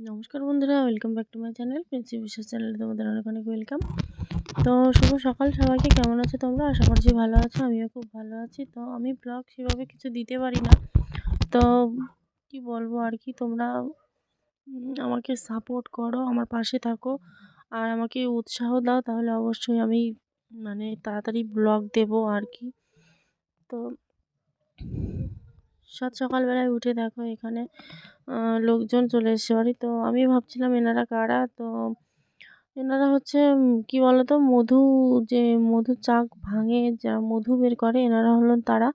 নমস্কার বন্ধুরা, welcome back to my channel Princy বিশ্বাস চ্যানেলে তোমাদের অনেক অনেক ওয়েলকাম। তো শুভ সকাল সবাইকে। কেমন আছো তোমরা? আশা করছি ভালো আছো, আমিও খুব ভালো আছি। তো আমি ব্লগ সেভাবে কিছু দিতে পারি না, তো কি বলবো আর কি, তোমরা আমাকে সাপোর্ট করো, আমার পাশে থাকো আর আমাকে উৎসাহ দাও, তাহলে অবশ্যই আমি তাড়াতাড়ি ব্লগ দেবো আর কি। তো সকালবেলায় উঠে দেখো এখানে লোকজন চলে এসেছে বাড়ি। তো আমি ভাবছিলাম এনারা কারা। তো এনারা হচ্ছে কি বলতো, যে মধু চাক ভাঙে, যা মধু বের করে, এনারা হলেন তারা।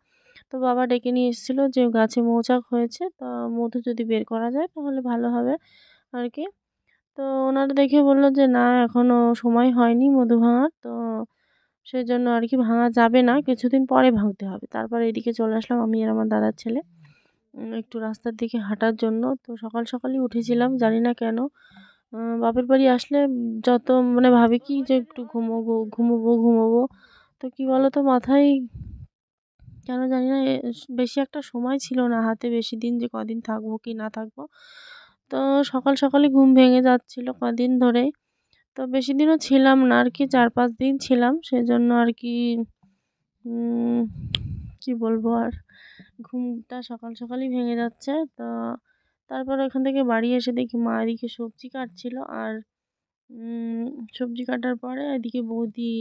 তো বাবা ডেকে নিয়ে এসেছিলো যে গাছে মৌচাক হয়েছে, তা মধু যদি বের করা যায় তাহলে ভালো হবে আর কি। তো ওনারা দেখে বললো যে না, এখনও সময় হয়নি মধু ভাঙার, তো সেই জন্য আর কি ভাঙা যাবে না, কিছুদিন পরে ভাঙতে হবে। তারপর এদিকে চলে আসলাম আমি আর আমার দাদার ছেলে একটু রাস্তার দিকে হাঁটার জন্য। তো সকাল সকালই উঠেছিলাম, জানি না কেন বাপের বাড়ি আসলে যত ভাবি কি যে একটু ঘুমোবো ঘুমোবো ঘুমোবো। তো কি বলো তো, মাথায় কেন জানি না বেশি একটা সময় ছিল না হাতে, বেশি দিন যে কদিন থাকবো কি না থাকবো। তো সকাল সকালই ঘুম ভেঙে যাচ্ছিল কদিন ধরেই। তো বেশি দিনও ছিলাম না আর কি, 4-5 দিন ছিলাম, সেজন্য আর কি উম, কি বলবো আর, ঘুমটা সকাল সকালই ভেঙে যাচ্ছে। তো তারপর ওখান থেকে বাড়ি এসে দেখি মা এদিকে সবজি কাটছিল, আর সবজি কাটার পরে এদিকে বৌদি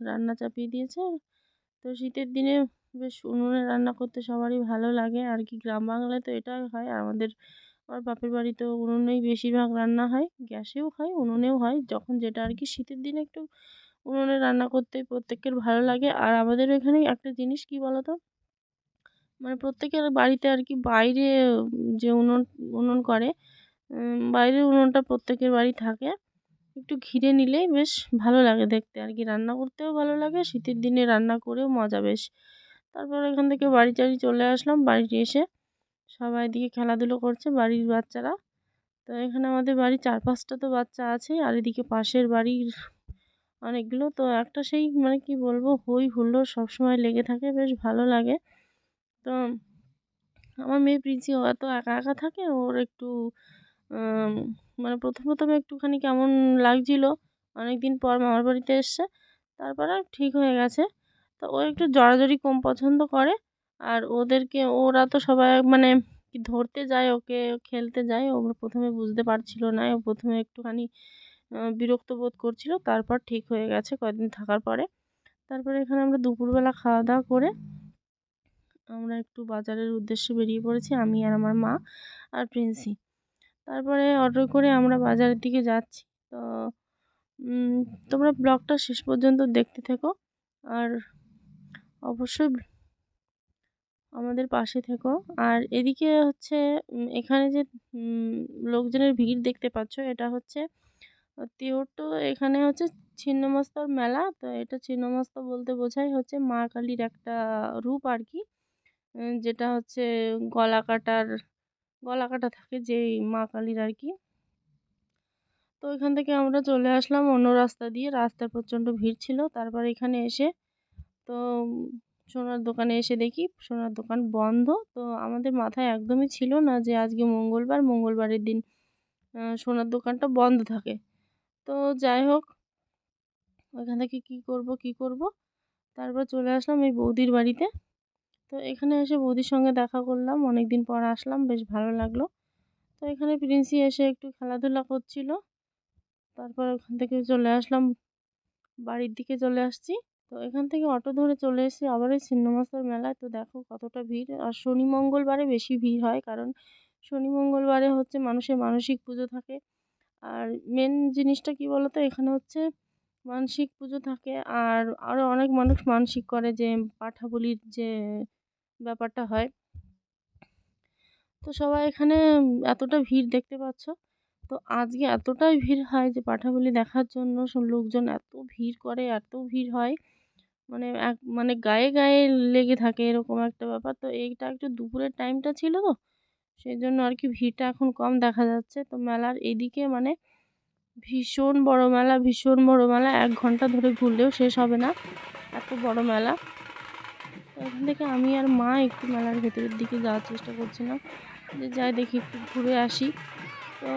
রান্না চাপিয়ে দিয়েছে। তো শীতের দিনে বেশ উনুনে রান্না করতে সবারই ভালো লাগে আর কি, গ্রাম বাংলায় তো এটাই হয়। আর আমার বাপের বাড়িতেও উনুনেই বেশিরভাগ রান্না হয়, গ্যাসেও হয় উনুনেও হয়, যখন যেটা আর কি। শীতের দিনে একটু উনুনে রান্না করতে প্রত্যেকের ভালো লাগে। আর আমাদের এখানে একটা জিনিস কি বলতো, প্রত্যেকের বাড়িতে আর কি বাইরে যে উনুন উনুন করে, বাইরের উনুনটা প্রত্যেকের বাড়ি থাকে। একটু ঘিরে নিলেই বেশ ভালো লাগে দেখতে আর কি, রান্না করতেও ভালো লাগে, শীতের দিনে রান্না করেও মজা বেশ। তারপর এখান থেকে বাড়ি টাড়ি চলে আসলাম। বাড়িতে এসে সবাই এদিকে খেলাধুলো করছে বাড়ির বাচ্চারা। তো এখানে আমাদের বাড়ি 4-5টা তো বাচ্চা আছে, আর এদিকে পাশের বাড়ির অনেকগুলো। তো একটা সেই কি বলবো, হই হুল্লোড় সবসময় লেগে থাকে, বেশ ভালো লাগে। তো আমার মেয়ে প্রিন্সি ও এত একা একা থাকে, ওর একটু আম প্রথম প্রথমে একটুখানি কেমন লাগছিল, অনেক দিন পর মামার বাড়িতে এসছে। তারপরে ঠিক হয়ে গেছে। তো ও একটু জড়াজড়ি কম পছন্দ করে। আর ওরা তো সবাই কি ধরতে যায় ওকে, খেলতে যায়। ও প্রথমে বুঝতে পারছিল না, ও প্রথমে একটুখানি বিরক্ত বোধ করছিল, তারপর ঠিক হয়ে গেছে কয়েকদিন থাকার পরে। তারপরে এখানে আমরা দুপুরবেলা খাওয়া দাওয়া করে আমরা একটু বাজারের উদ্দেশ্যে বেরিয়ে পড়েছি, আমি আর আমার মা আর প্রিন্সি। তারপরে অটো করে আমরা বাজারের দিকে যাচ্ছি। তো তোমরা ব্লগটা শেষ পর্যন্ত দেখতে থেকো, আর অবশ্যই আমাদের পাশে থেকো। আর এদিকে হচ্ছে এখানে যে লোকজনের ভিড় দেখতে পাচ্ছ, এটা হচ্ছে তিওটো। এখানে হচ্ছে ছিন্নমস্তার মেলা। তো এটা ছিন্নমস্তা বলতে বোঝায় হচ্ছে মা কালীর একটা রূপ আর কি, যেটা হচ্ছে গলা কাটা থাকে যেই মা কালীর আর কি। তো এখান থেকে আমরা চলে আসলাম অন্য রাস্তা দিয়ে, রাস্তায় প্রচণ্ড ভিড় ছিল। তারপর এখানে এসে তো সোনার দোকানে এসে দেখি সোনার দোকান বন্ধ। তো আমাদের মাথায় একদমই ছিল না যে আজকে মঙ্গলবারের দিন সোনার দোকানটা বন্ধ থাকে। তো যাই হোক, ওইখান থেকে কী করব, তারপর চলে আসলাম এই বৌদির বাড়িতে। তো এখানে এসে বৌদির সঙ্গে দেখা করলাম, অনেক দিন পর আসলাম, বেশ ভালো লাগলো। তো এখানে প্রিন্সি এসে একটু খেলাধুলা করছিল। তারপর ওখান থেকে চলে আসলাম, বাড়ির দিকে চলে আসছি। তো এখান থেকে অটো ধরে চলে এসেছি আবার এই ছিন্নমস্তার মেলায়। তো দেখো কতটা ভিড়, আর শনি মঙ্গলবারে বেশি ভিড় হয়, কারণ শনি মঙ্গলবারে হচ্ছে মানুষের মানসিক পুজো থাকে। আর মেন জিনিসটা কি বলতো, এখানে হচ্ছে মানসিক পুজো থাকে, আর আরও অনেক মানুষ মানসিক করে যে পাঠা বলির যে ব্যাপারটা হয়। তো সবাই এখানে এতটা ভিড় দেখতে পাচ্ছ। তো আজকে এতটাই ভিড় হয় যে পাঠাবলি দেখার জন্য লোকজন এত ভিড় করে, এত ভিড় হয়, গায়ে গায়ে লেগে থাকে এরকম একটা ব্যাপার। তো এইটা একটু দুপুরের টাইমটা ছিল, তো সেই জন্য আর কি ভিড়টা এখন কম দেখা যাচ্ছে। তো মেলার এদিকে ভীষণ বড় মেলা, ভীষণ বড় মেলা, 1 ঘন্টা ধরে ঘুরলেও শেষ হবে না, এত বড় মেলা। তো এখান থেকে আমি আর মা একটু মেলার ভেতরের দিকে যাওয়ার চেষ্টা করছিলাম, যে যাই দেখি একটু ঘুরে আসি। তো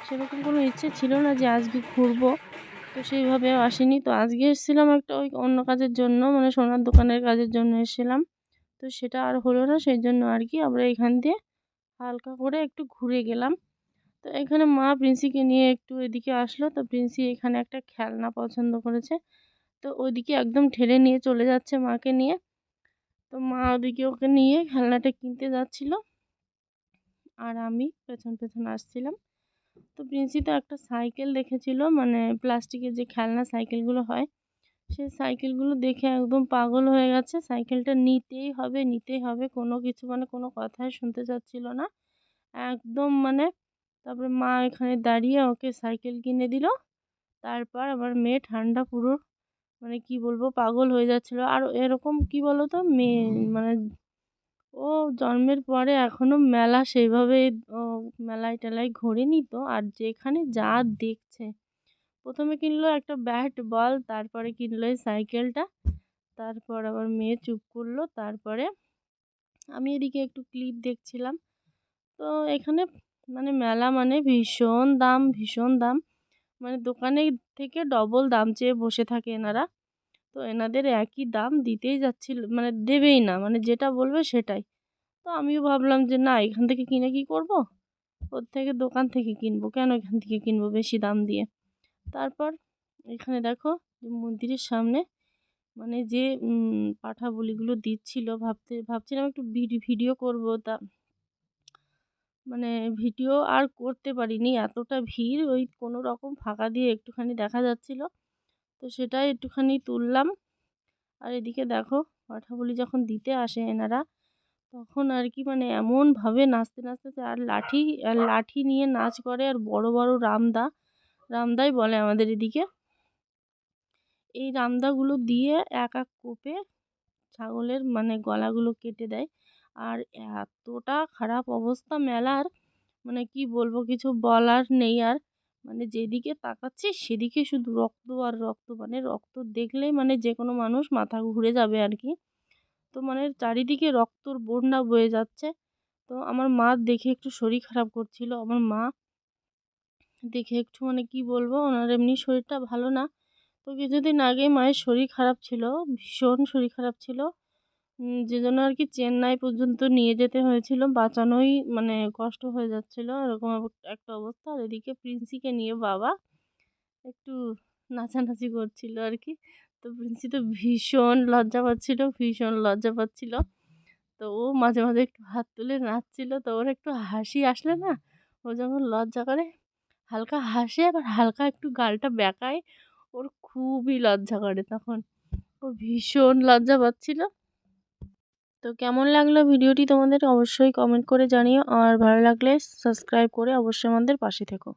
সেরকম কোনো ইচ্ছে ছিল না যে আজকে ঘুরবো, তো সেইভাবেও আসিনি। তো আজকে এসেছিলাম একটা ওই অন্য কাজের জন্য, মানে সোনার দোকানের কাজের জন্য এসেছিলাম। তো সেটা আর হলো না, সেই জন্য আর কি আমরা এখান দিয়ে হালকা করে একটু ঘুরে গেলাম। তো এখানে মা প্রিন্সিকে নিয়ে একটু এদিকে আসলো, তো প্রিন্সি এখানে একটা খেলনা পছন্দ করেছে, তো ওইদিকে একদম ঠেলে নিয়ে চলে যাচ্ছে মাকে নিয়ে। তো মা ওদিকে ওকে নিয়ে খেলনাটা কিনতে যাচ্ছিল, আর আমি পেছন পেছন আসছিলাম। তো প্রিন্সি তো একটা সাইকেল দেখেছিল, মানে প্লাস্টিকের যে খেলনা সাইকেলগুলো হয়, সেই সাইকেলগুলো দেখে একদম পাগল হয়ে গেছে। সাইকেলটা নিতেই হবে নিতেই হবে, কোনো কিছু মানে কোনো কথাই শুনতে চাচ্ছিল না একদম, মানে তারপরে মা এখানে দাঁড়িয়ে ওকে সাইকেল কিনে দিল। তারপর আমার মেয়ে ঠান্ডা পুরো, মানে কি বলবো, পাগল হয়ে যাচ্ছিল। আর এরকম কি বলো তো, মেয়ে মানে ও জন্মের পরে এখনো মেলা সেইভাবে ও মেলায় টেলায় ঘোরেনি তো, আর যেখানে যা দেখছে, প্রথমে কিনলো একটা ব্যাট বল, তারপরে কিনলো এই সাইকেলটা। তারপর আবার মেয়ে চুপ করলো। তারপরে আমি এদিকে একটু ক্লিপ দেখছিলাম। তো এখানে মানে মেলা মানে ভীষণ দাম ভীষণ দাম, মানে দোকানের থেকে ডবল দাম চেয়ে বসে থাকে এনারা। তো এনাদের একই দাম দিতেই যাচ্ছিল, মানে দেবেই না, মানে যেটা বলবে সেটাই। তো আমিও ভাবলাম যে না, এখান থেকে কিনে কি করব, ওর থেকে দোকান থেকে কিনবো, কেন এখান থেকে কিনবো বেশি দাম দিয়ে। তারপর এখানে দেখো যে মন্দিরের সামনে মানে যে পাঁঠা বলিগুলো দিচ্ছিল, ভাবছিলাম একটু ভিডিও করব, তা মানে ভিডিও আর করতে পারিনি, এতটা ভিড়, ওই কোনো রকম ফাঁকা দিয়ে একটুখানি দেখা যাচ্ছিল, তো সেটাই একটুখানি তুললাম। আর এদিকে দেখো পাঁঠা বলি যখন দিতে আসে এনারা, তখন আর কি মানে এমনভাবে নাচতে নাচতে, আর লাঠি নিয়ে নাচ করে, আর বড় বড় রামদাই বলে আমাদের এদিকে, এই রামদাগুলো দিয়ে এক এক কোপে ছাগলের মানে গলাগুলো কেটে দেয়। আর এতটা খারাপ অবস্থা মেলার, মানে কি বলবো, কিছু বলার নেই আর। মানে যেদিকে তাকাচ্ছি সেদিকে শুধু রক্ত আর রক্ত, মানে রক্ত দেখলেই মানে যে কোনো মানুষ মাথা ঘুরে যাবে আর কি। তো মানে চারিদিকে রক্তর বন্যা বয়ে যাচ্ছে। তো আমার মা দেখে একটু শরীর খারাপ করছিল, আমার মা দেখে একটু মানে কি বলবো, ওনার এমনি শরীরটা ভালো না। তো কিছুদিন আগেই মায়ের শরীর খারাপ ছিল, ভীষণ শরীর খারাপ ছিল, যে জন্য আর কি চেন্নাই পর্যন্ত নিয়ে যেতে হয়েছিল, বাঁচানোই মানে কষ্ট হয়ে যাচ্ছিল, এরকম একটা অবস্থা। আর এদিকে প্রিন্সিকে নিয়ে বাবা একটু নাচানাচি করছিল আর কি। তো প্রিন্সি তো ভীষণ লজ্জা পাচ্ছিল, ভীষণ লজ্জা পাচ্ছিল। তো ও মাঝে মাঝে একটু হাত তুলে নাচছিল, তো ওর একটু হাসি আসলে না, ও যখন লজ্জা করে হালকা হাসে, আবার হালকা একটু গালটা বেঁকায়, ওর খুবই লজ্জা করে তখন, ও ভীষণ লজ্জা পাচ্ছিল। তো কেমন লাগলো ভিডিওটি তোমাদের অবশ্যই কমেন্ট করে জানিও, আর ভালো লাগলে সাবস্ক্রাইব করে অবশ্যই আমাদের পাশে থেকো।